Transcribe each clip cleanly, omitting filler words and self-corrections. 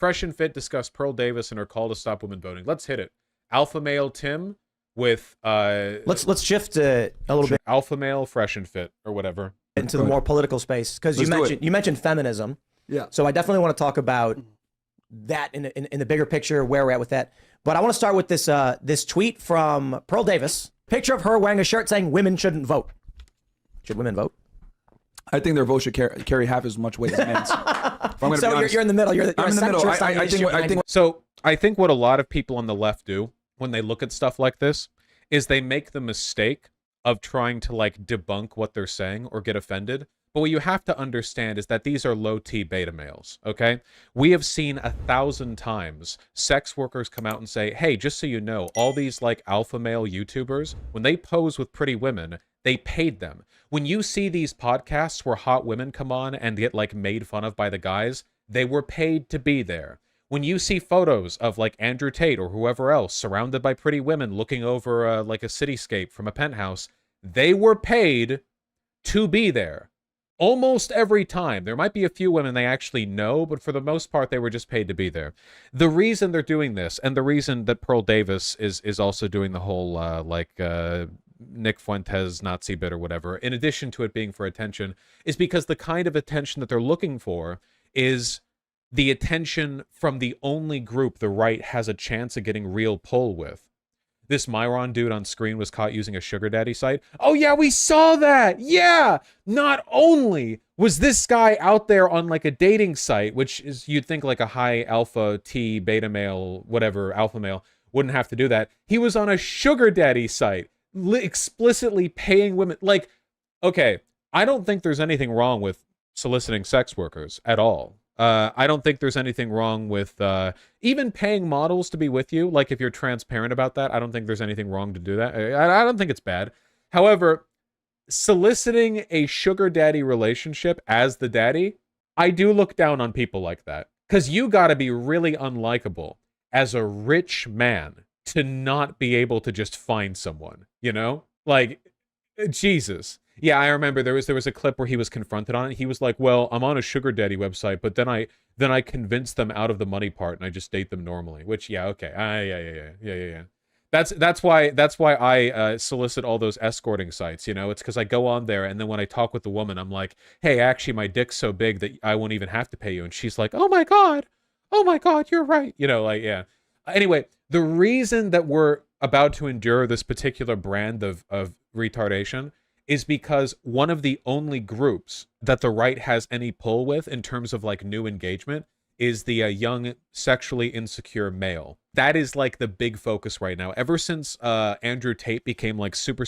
Fresh and Fit discussed Pearl Davis and her call to stop women voting. Let's hit it. Alpha Male Tim with let's shift a little bit. Alpha Male Fresh and Fit or whatever into the more political space, because you mentioned feminism. Yeah. So I definitely want to talk about that in the bigger picture, where we're at with that. But I want to start with this this tweet from Pearl Davis. Picture of her wearing a shirt saying women shouldn't vote. Should women vote? I think their vote should carry half as much weight as men's. So you're in the middle. You're I'm in the middle. I think what a lot of people on the left do when they look at stuff like this is they make the mistake of trying to like debunk what they're saying or get offended. But what you have to understand is that these are low-T beta males, okay? We have seen 1,000 times sex workers come out and say, hey, just so you know, all these like alpha male YouTubers, when they pose with pretty women, they paid them. When you see these podcasts where hot women come on and get like made fun of by the guys, they were paid to be there. When you see photos of like Andrew Tate or whoever else surrounded by pretty women looking over like a cityscape from a penthouse, they were paid to be there. Almost every time. There might be a few women they actually know, but for the most part, they were just paid to be there. The reason they're doing this, and the reason that Pearl Davis is also doing the whole, Nick Fuentes Nazi bit or whatever, in addition to it being for attention, is because the kind of attention that they're looking for is the attention from the only group the right has a chance of getting real pull with. This Myron dude on screen was caught using a sugar daddy site. Oh yeah, we saw that. Yeah. Not only was this guy out there on like a dating site, which is, you'd think like a high alpha T beta male, whatever, alpha male wouldn't have to do that. He was on a sugar daddy site, explicitly paying women. Like, okay, I don't think there's anything wrong with soliciting sex workers at all. I don't think there's anything wrong with even paying models to be with you. Like, if you're transparent about that, I don't think there's anything wrong to do that. I don't think it's bad. However, soliciting a sugar daddy relationship as the daddy, I do look down on people like that. Because you got to be really unlikable as a rich man to not be able to just find someone, you know? Like, Jesus. Yeah, I remember there was a clip where he was confronted on it. He was like, "Well, I'm on a sugar daddy website, but then I convinced them out of the money part, and I just date them normally." Which, yeah, okay, yeah. That's why I solicit all those escorting sites. You know, it's because I go on there, and then when I talk with the woman, I'm like, "Hey, actually, my dick's so big that I won't even have to pay you," and she's like, oh my god, you're right." You know, like, yeah. Anyway, the reason that we're about to endure this particular brand of retardation is because one of the only groups that the right has any pull with in terms of like new engagement is the young sexually insecure male. That is like the big focus right now. Ever since Andrew Tate became like super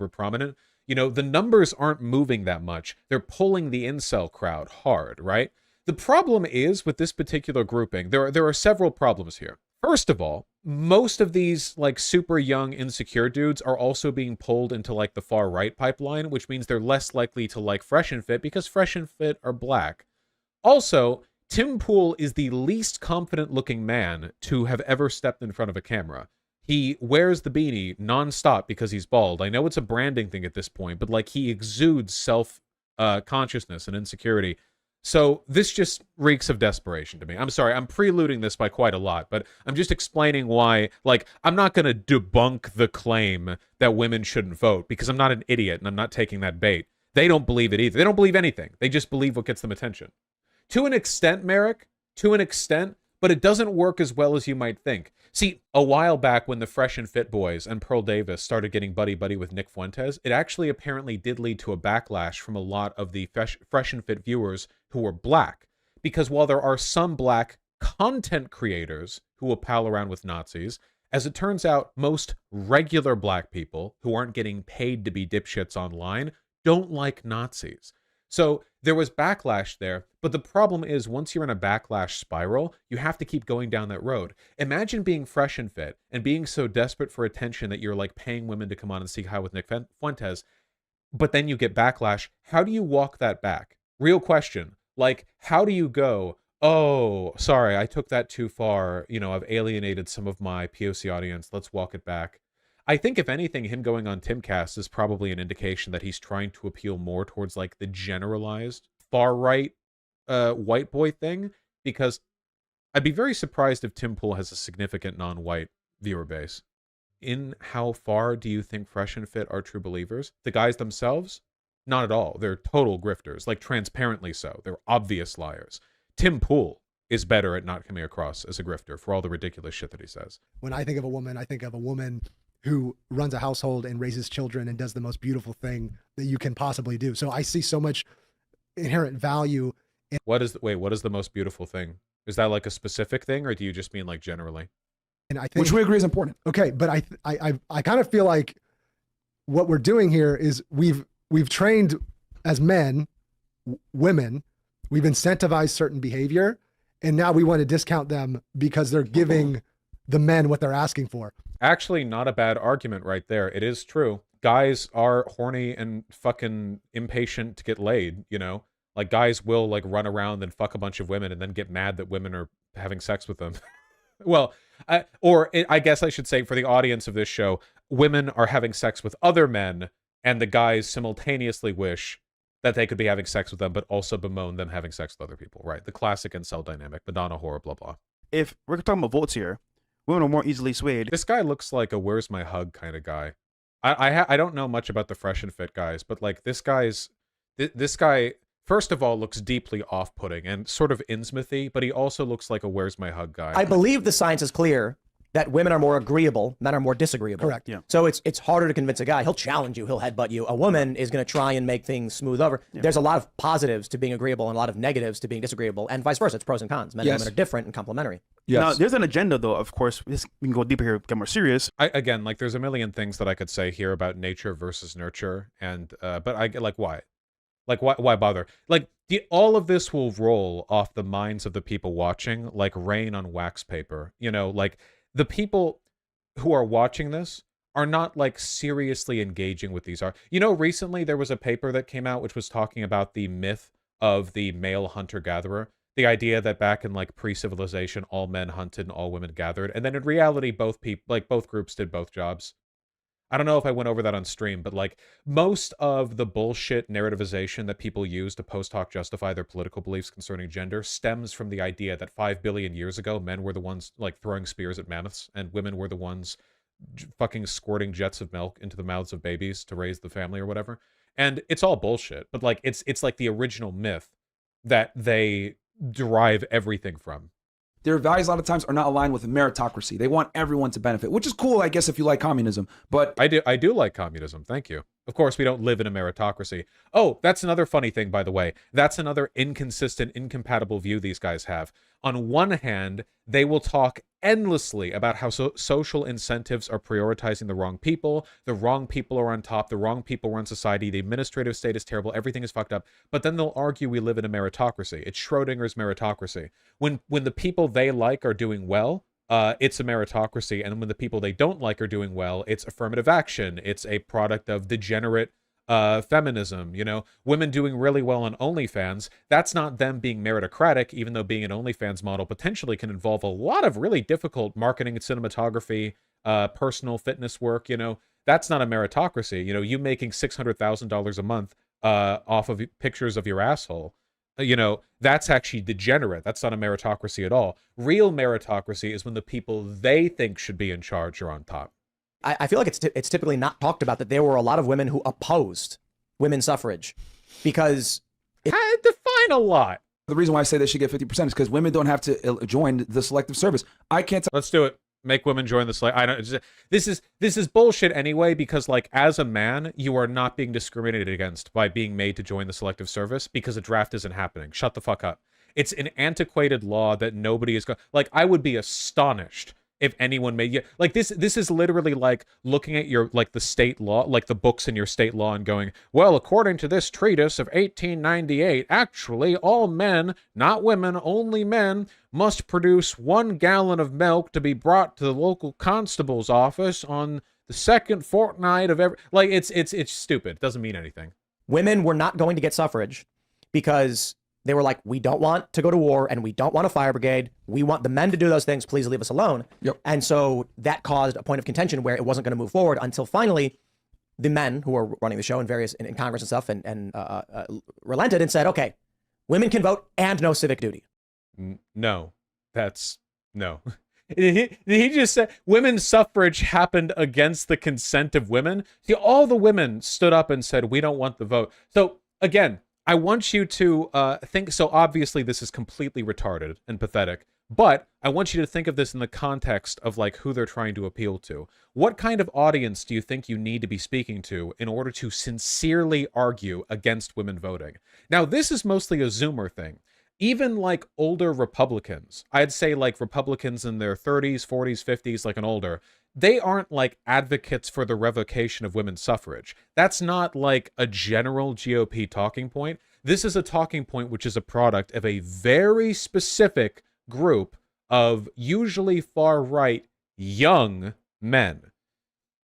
prominent, you know, the numbers aren't moving that much. They're pulling the incel crowd hard, right? The problem is with this particular grouping, there are several problems here. First of all, most of these like super young insecure dudes are also being pulled into like the far right pipeline, which means they're less likely to like Fresh and Fit because Fresh and Fit are black. Also, Tim Pool is the least confident looking man to have ever stepped in front of a camera. He wears the beanie nonstop because he's bald. I know it's a branding thing at this point, but like he exudes self consciousness and insecurity. So this just reeks of desperation to me. I'm sorry, I'm preluding this by quite a lot, but I'm just explaining why, like, I'm not going to debunk the claim that women shouldn't vote because I'm not an idiot and I'm not taking that bait. They don't believe it either. They don't believe anything. They just believe what gets them attention. To an extent, Merrick, to an extent, but it doesn't work as well as you might think. See, a while back when the Fresh and Fit boys and Pearl Davis started getting buddy-buddy with Nick Fuentes, it actually apparently did lead to a backlash from a lot of the Fresh and Fit viewers who were black. Because while there are some black content creators who will pal around with Nazis, as it turns out, most regular black people who aren't getting paid to be dipshits online don't like Nazis. So there was backlash there, but the problem is once you're in a backlash spiral, you have to keep going down that road. Imagine being Fresh and Fit and being so desperate for attention that you're like paying women to come on and see hi with Nick Fuentes, but then you get backlash. How do you walk that back? Real question. Like, how do you go, oh, sorry, I took that too far. You know, I've alienated some of my POC audience. Let's walk it back. I think, if anything, him going on Timcast is probably an indication that he's trying to appeal more towards, like, the generalized far-right white boy thing, because I'd be very surprised if Tim Pool has a significant non-white viewer base. In how far do you think Fresh and Fit are true believers? The guys themselves? Not at all. They're total grifters, like transparently so. They're obvious liars. Tim Pool is better at not coming across as a grifter for all the ridiculous shit that he says. When I think of a woman, I think of a woman who runs a household and raises children and does the most beautiful thing that you can possibly do. So I see so much inherent value. What is the most beautiful thing? Is that like a specific thing, or do you just mean like generally? And I think, Which we agree is important. okay, but I kind of feel like what we're doing here is we've trained as men, women, we've incentivized certain behavior, and now we want to discount them because they're giving the men what they're asking for. Actually, not a bad argument right there. It is true. Guys are horny and fucking impatient to get laid, you know? Like, guys will, like, run around and fuck a bunch of women and then get mad that women are having sex with them. Well, I guess I should say, for the audience of this show, women are having sex with other men, and the guys simultaneously wish that they could be having sex with them, but also bemoan them having sex with other people, right? The classic incel dynamic, Madonna whore, blah, blah. If we're talking about votes here, women are more easily swayed. This guy looks like a where's my hug kind of guy. I don't know much about the Fresh and Fit guys, but like this guy, first of all, looks deeply off-putting and sort of Innsmouthy, but he also looks like a where's my hug guy. I believe the science is clear that women are more agreeable, men are more disagreeable. Correct. Yeah. So it's harder to convince a guy. He'll challenge you. He'll headbutt you. A woman is going to try and make things smooth over. Yeah. There's a lot of positives to being agreeable and a lot of negatives to being disagreeable, and vice versa. It's pros and cons. Men and Yes. women are different and complementary. Yes. Now, there's an agenda, though, of course. We can go deeper here, get more serious. Again, like there's a million things that I could say here about nature versus nurture, and but I get like why? Like why bother? Like all of this will roll off the minds of the people watching like rain on wax paper. You know, like the people who are watching this are not like seriously engaging with these art. You know, recently there was a paper that came out which was talking about the myth of the male hunter-gatherer. The idea that back in like pre-civilization, all men hunted and all women gathered, and then in reality, both groups did both jobs. I don't know if I went over that on stream, but like most of the bullshit narrativization that people use to post hoc justify their political beliefs concerning gender stems from the idea that 5 billion years ago, men were the ones like throwing spears at mammoths, and women were the ones fucking squirting jets of milk into the mouths of babies to raise the family or whatever. And it's all bullshit, but like it's like the original myth that they derive everything from. Their values a lot of times are not aligned with meritocracy. They want everyone to benefit, which is cool, I guess, if you like communism. But I do like communism. Thank you. Of course, we don't live in a meritocracy. Oh, that's another funny thing, by the way. That's another inconsistent, incompatible view these guys have. On one hand, they will talk endlessly about how social incentives are prioritizing the wrong people are on top, the wrong people run society, the administrative state is terrible, everything is fucked up. But then they'll argue we live in a meritocracy. It's Schrodinger's meritocracy. When the people they like are doing well, it's a meritocracy, and when the people they don't like are doing well, it's affirmative action. It's a product of degenerate feminism. You know, women doing really well on OnlyFans, that's not them being meritocratic, even though being an OnlyFans model potentially can involve a lot of really difficult marketing and cinematography, personal fitness work. You know, that's not a meritocracy. You know, you making $600,000 a month off of pictures of your asshole, you know, that's actually degenerate. That's not a meritocracy at all. Real meritocracy is when the people they think should be in charge are on top. I feel like it's typically not talked about that there were a lot of women who opposed women's suffrage because Define a lot. the reason why I say they should get 50% is because women don't have to join the selective service. I can't tell. Let's do it. Make women join the slave. I don't. This is bullshit anyway. Because like as a man, you are not being discriminated against by being made to join the selective service because a draft isn't happening. Shut the fuck up. It's an antiquated law that nobody is going. Like I would be astonished if anyone made you like this. This is literally like looking at your like the state law, like the books in your state law, and going, well, according to this treatise of 1898, actually all men, not women, only men, must produce 1 gallon of milk to be brought to the local constable's office on the second fortnight of every. Like it's stupid. It doesn't mean anything. women were not going to get suffrage because they were like, we don't want to go to war and we don't want a fire brigade. We want the men to do those things. Please leave us alone. Yep. And so that caused a point of contention where it wasn't going to move forward until finally the men who were running the show in Congress and stuff and relented and said, okay, women can vote and no civic duty. No. That's no. He just said women's suffrage happened against the consent of women. See, all the women stood up and said, we don't want the vote. So again, I want you to think, so obviously this is completely retarded and pathetic, but I want you to think of this in the context of like who they're trying to appeal to. What kind of audience do you think you need to be speaking to in order to sincerely argue against women voting? Now, this is mostly a Zoomer thing. Even like older Republicans, I'd say like Republicans in their 30s, 40s, 50s, like an older, they aren't like advocates for the revocation of women's suffrage. That's not like a general GOP talking point. This is a talking point which is a product of a very specific group of usually far-right young men,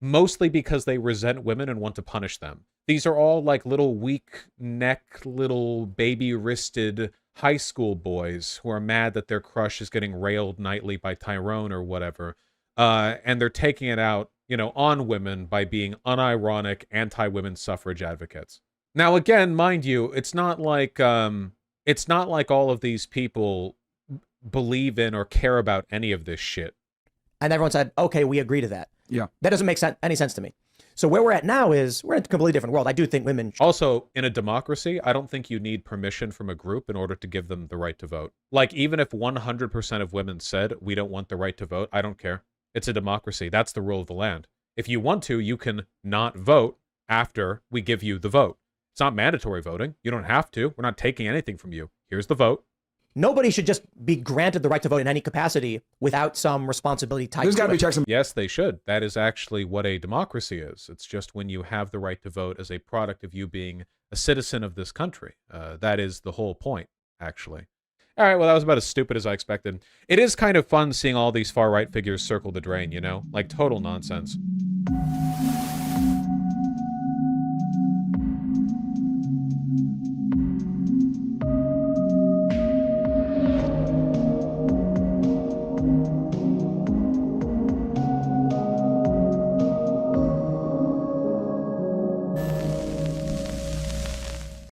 mostly because they resent women and want to punish them. These are all like little weak neck, little baby-wristed high school boys who are mad that their crush is getting railed nightly by Tyrone or whatever, and they're taking it out, you know, on women by being unironic anti-women's suffrage advocates. Now, again, mind you, it's not like all of these people believe in or care about any of this shit. And everyone said, okay, we agree to that. Yeah. That doesn't make any sense to me. So where we're at now is we're in a completely different world. I do think women... Also, in a democracy, I don't think you need permission from a group in order to give them the right to vote. Like, even if 100% of women said, we don't want the right to vote, I don't care. It's a democracy. That's the rule of the land. If you want to, you can not vote after we give you the vote. It's not mandatory voting. You don't have to. We're not taking anything from you. Here's the vote. Nobody should just be granted the right to vote in any capacity without some responsibility tied to it. There's got to be checks and Yes, they should. That is actually what a democracy is. It's just when you have the right to vote as a product of you being a citizen of this country. That is the whole point, actually. All right, well, that was about as stupid as I expected. It is kind of fun seeing all these far-right figures circle the drain, you know? Like, total nonsense.